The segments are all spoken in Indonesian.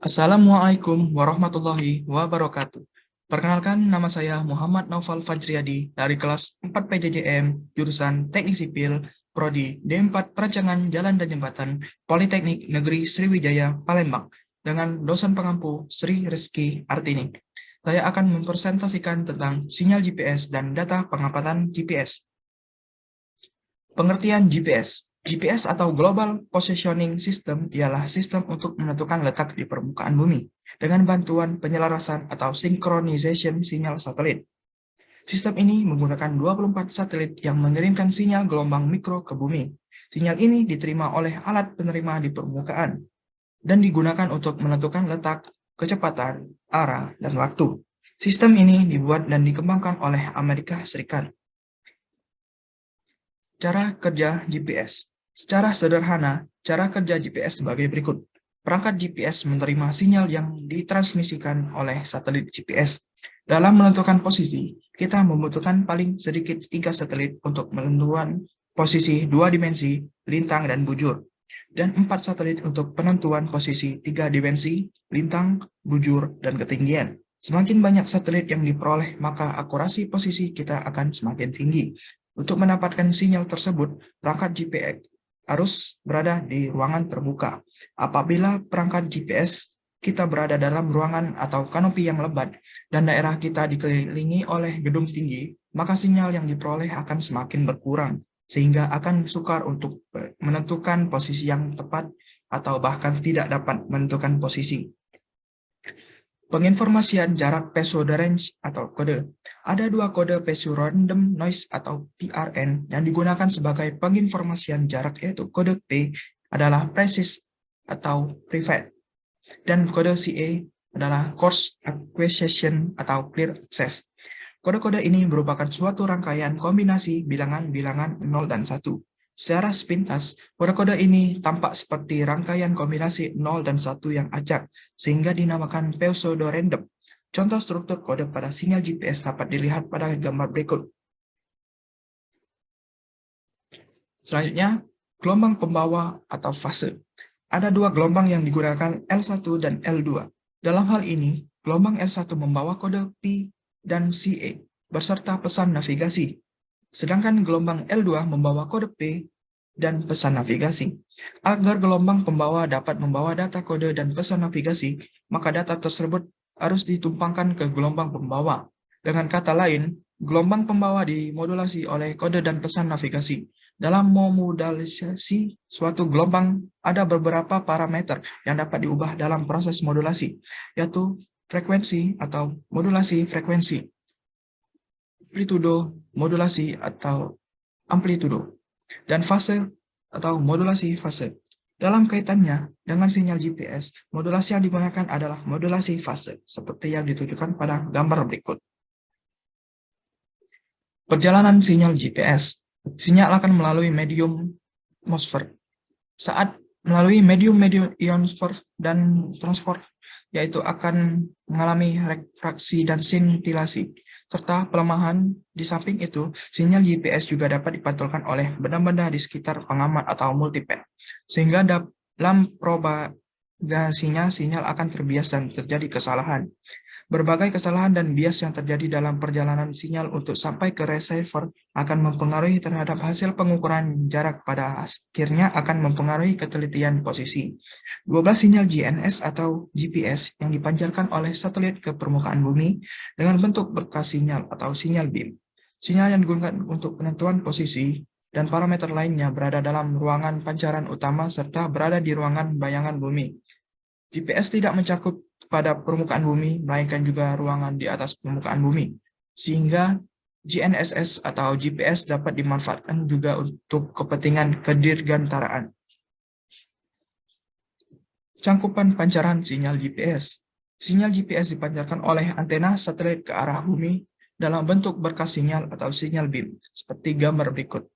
Assalamualaikum warahmatullahi wabarakatuh. Perkenalkan, nama saya Muhammad Naufal Fajriyadi dari kelas 4 PJJM, jurusan Teknik Sipil, Prodi D4 Perancangan Jalan dan Jembatan, Politeknik Negeri Sriwijaya, Palembang, dengan dosen pengampu Sri Rizky Artini. Saya akan mempresentasikan tentang sinyal GPS dan data pengamatan GPS. Pengertian GPS. GPS atau Global Positioning System ialah sistem untuk menentukan letak di permukaan bumi dengan bantuan penyelarasan atau synchronization sinyal satelit. Sistem ini menggunakan 24 satelit yang mengirimkan sinyal gelombang mikro ke bumi. Sinyal ini diterima oleh alat penerima di permukaan dan digunakan untuk menentukan letak, kecepatan, arah, dan waktu. Sistem ini dibuat dan dikembangkan oleh Amerika Serikat. Cara kerja GPS. Secara sederhana, cara kerja GPS sebagai berikut. Perangkat GPS menerima sinyal yang ditransmisikan oleh satelit GPS. Dalam menentukan posisi, kita membutuhkan paling sedikit 3 satelit untuk menentukan posisi 2 dimensi, lintang, dan bujur, dan 4 satelit untuk penentuan posisi 3 dimensi, lintang, bujur, dan ketinggian. Semakin banyak satelit yang diperoleh, maka akurasi posisi kita akan semakin tinggi. Untuk mendapatkan sinyal tersebut, perangkat GPS harus berada di ruangan terbuka. Apabila perangkat GPS kita berada dalam ruangan atau kanopi yang lebat dan daerah kita dikelilingi oleh gedung tinggi, maka sinyal yang diperoleh akan semakin berkurang, sehingga akan sukar untuk menentukan posisi yang tepat atau bahkan tidak dapat menentukan posisi. Penginformasian jarak Pseudo Range atau kode. Ada 2 kode Pseudo Random Noise atau PRN yang digunakan sebagai penginformasian jarak, yaitu kode P adalah Precise atau Private, dan kode CA adalah Coarse Acquisition atau Clear Access. Kode-kode ini merupakan suatu rangkaian kombinasi bilangan-bilangan 0 dan 1. Secara sepintas, kode-kode ini tampak seperti rangkaian kombinasi 0 dan 1 yang acak, sehingga dinamakan pseudo-random. Contoh struktur kode pada sinyal GPS dapat dilihat pada gambar berikut. Selanjutnya, gelombang pembawa atau fase. Ada 2 gelombang yang digunakan L1 dan L2. Dalam hal ini, gelombang L1 membawa kode P dan CA beserta pesan navigasi. Sedangkan gelombang L2 membawa kode P dan pesan navigasi. Agar gelombang pembawa dapat membawa data kode dan pesan navigasi, maka data tersebut harus ditumpangkan ke gelombang pembawa. Dengan kata lain, gelombang pembawa dimodulasi oleh kode dan pesan navigasi. Dalam memodulasi suatu gelombang, ada beberapa parameter yang dapat diubah dalam proses modulasi, yaitu frekuensi atau modulasi frekuensi, amplitudo modulasi atau amplitudo, dan fase atau modulasi fase. Dalam kaitannya dengan sinyal GPS, modulasi yang digunakan adalah modulasi fase, seperti yang ditunjukkan pada gambar berikut. Perjalanan sinyal GPS. Sinyal akan melalui medium atmosfer. Saat melalui medium ionosfer dan transport, yaitu akan mengalami refraksi dan sintilasi, serta pelemahan. Di samping itu, sinyal GPS juga dapat dipantulkan oleh benda-benda di sekitar pengamat atau multipad, sehingga dalam propagasinya sinyal akan terbias dan terjadi kesalahan. Berbagai kesalahan dan bias yang terjadi dalam perjalanan sinyal untuk sampai ke receiver akan mempengaruhi terhadap hasil pengukuran jarak, pada akhirnya akan mempengaruhi ketelitian posisi. 12 sinyal GNS atau GPS yang dipancarkan oleh satelit ke permukaan bumi dengan bentuk berkas sinyal atau sinyal beam. Sinyal yang digunakan untuk penentuan posisi dan parameter lainnya berada dalam ruangan pancaran utama serta berada di ruangan bayangan bumi. GPS tidak mencakup pada permukaan bumi, melainkan juga ruangan di atas permukaan bumi, sehingga GNSS atau GPS dapat dimanfaatkan juga untuk kepentingan kedirgantaraan. Cangkupan pancaran sinyal GPS. Sinyal GPS dipancarkan oleh antena satelit ke arah bumi dalam bentuk berkas sinyal atau sinyal beam, seperti gambar berikut.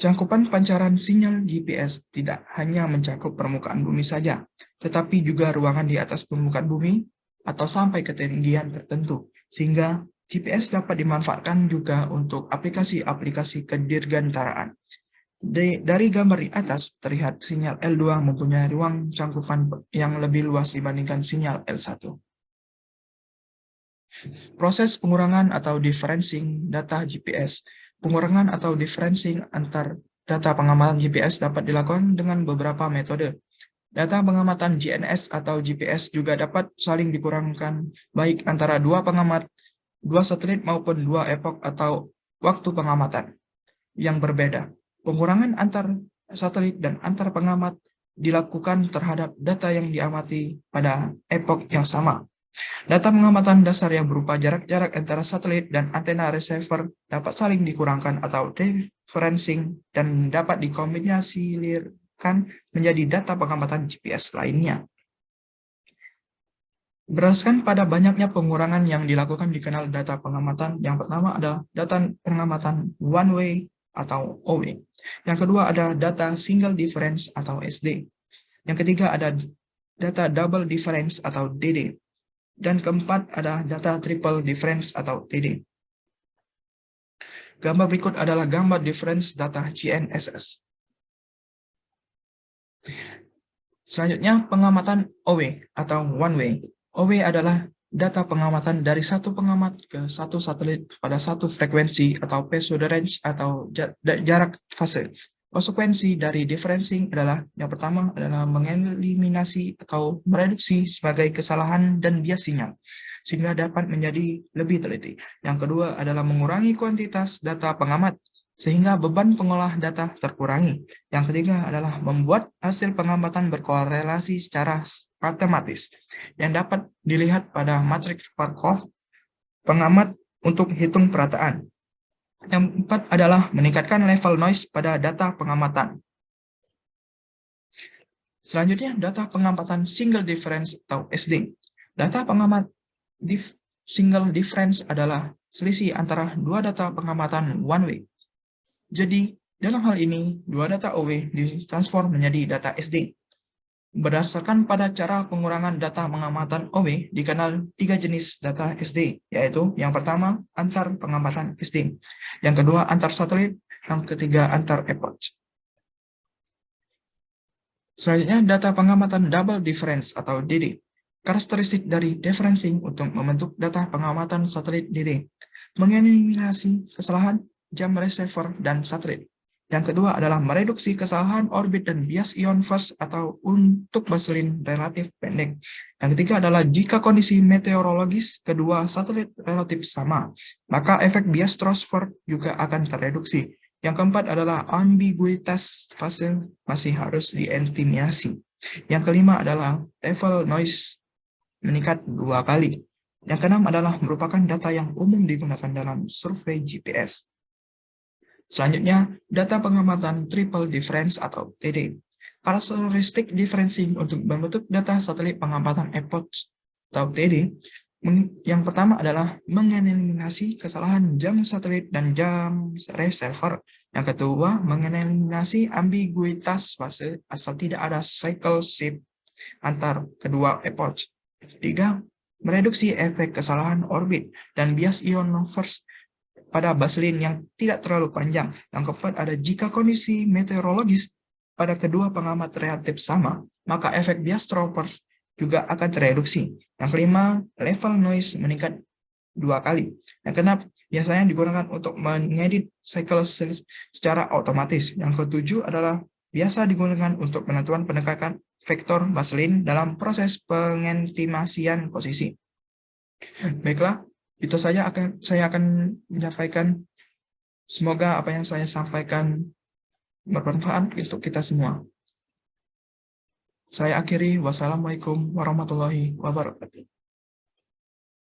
Cangkupan pancaran sinyal GPS tidak hanya mencakup permukaan bumi saja, tetapi juga ruangan di atas permukaan bumi atau sampai ketinggian tertentu, sehingga GPS dapat dimanfaatkan juga untuk aplikasi-aplikasi kedirgantaraan. Dari gambar di atas, terlihat sinyal L2 mempunyai ruang cangkupan yang lebih luas dibandingkan sinyal L1. Proses pengurangan atau differencing data GPS. Pengurangan atau differencing antar data pengamatan GPS dapat dilakukan dengan beberapa metode. Data pengamatan GNS atau GPS juga dapat saling dikurangkan baik antara dua pengamat, dua satelit maupun dua epok atau waktu pengamatan yang berbeda. Pengurangan antar satelit dan antar pengamat dilakukan terhadap data yang diamati pada epok yang sama. Data pengamatan dasar yang berupa jarak-jarak antara satelit dan antena receiver dapat saling dikurangkan atau differencing dan dapat dikombinasikan menjadi data pengamatan GPS lainnya. Berdasarkan pada banyaknya pengurangan yang dilakukan di kanal data pengamatan, yang pertama ada data pengamatan one way atau OW. Yang kedua ada data single difference atau SD. Yang ketiga ada data double difference atau DD. Dan keempat ada data triple difference atau TD. Gambar berikut adalah gambar difference data GNSS. Selanjutnya pengamatan OW atau one way. OW adalah data pengamatan dari satu pengamat ke satu satelit pada satu frekuensi atau phase range atau jarak fase. Konsekuensi dari differencing adalah yang pertama adalah mengeliminasi atau mereduksi sebagai kesalahan dan bias sinyal sehingga dapat menjadi lebih teliti. Yang kedua adalah mengurangi kuantitas data pengamat sehingga beban pengolah data terkurangi. Yang ketiga adalah membuat hasil pengamatan berkorelasi secara matematis yang dapat dilihat pada matriks Markov pengamat untuk hitung perataan. Yang keempat adalah meningkatkan level noise pada data pengamatan. Selanjutnya, data pengamatan single difference atau SD. Data pengamat single difference adalah selisih antara dua data pengamatan one way. Jadi, dalam hal ini, dua data OW ditransform menjadi data SD. Berdasarkan pada cara pengurangan data pengamatan OW dikenal tiga jenis data SD, yaitu yang pertama antar pengamatan SD, yang kedua antar satelit, yang ketiga antar epoch. Selanjutnya data pengamatan double difference atau DD. Karakteristik dari differencing untuk membentuk data pengamatan satelit DD, mengeliminasi kesalahan jam receiver dan satelit. Yang kedua adalah mereduksi kesalahan orbit dan bias ion first atau untuk baseline relatif pendek. Yang ketiga adalah jika kondisi meteorologis kedua satelit relatif sama, maka efek bias transfer juga akan tereduksi. Yang keempat adalah ambiguitas fase masih harus dieliminasi. Yang kelima adalah level noise meningkat 2 kali. Yang keenam adalah merupakan data yang umum digunakan dalam survei GPS. Selanjutnya, data pengamatan triple difference atau TD. Karakteristik differencing untuk membentuk data satelit pengamatan epoch atau TD. Yang pertama adalah mengeliminasi kesalahan jam satelit dan jam receiver. Yang kedua, mengeliminasi ambiguitas fase asal tidak ada cycle shift antar kedua epoch. Tiga, mereduksi efek kesalahan orbit dan bias ion first pada baseline yang tidak terlalu panjang. Yang keempat ada jika kondisi meteorologis pada kedua pengamat relatif sama, maka efek bias transfer juga akan tereduksi. Yang kelima, level noise meningkat 2 kali. Yang keenam, biasanya digunakan untuk mengedit cycle secara otomatis. Yang ketujuh adalah biasa digunakan untuk penentuan pendekatan vektor baseline dalam proses pengentimasian posisi. Baiklah, itu saja saya akan menyampaikan. Semoga apa yang saya sampaikan bermanfaat untuk kita semua. Saya akhiri, wassalamualaikum warahmatullahi wabarakatuh.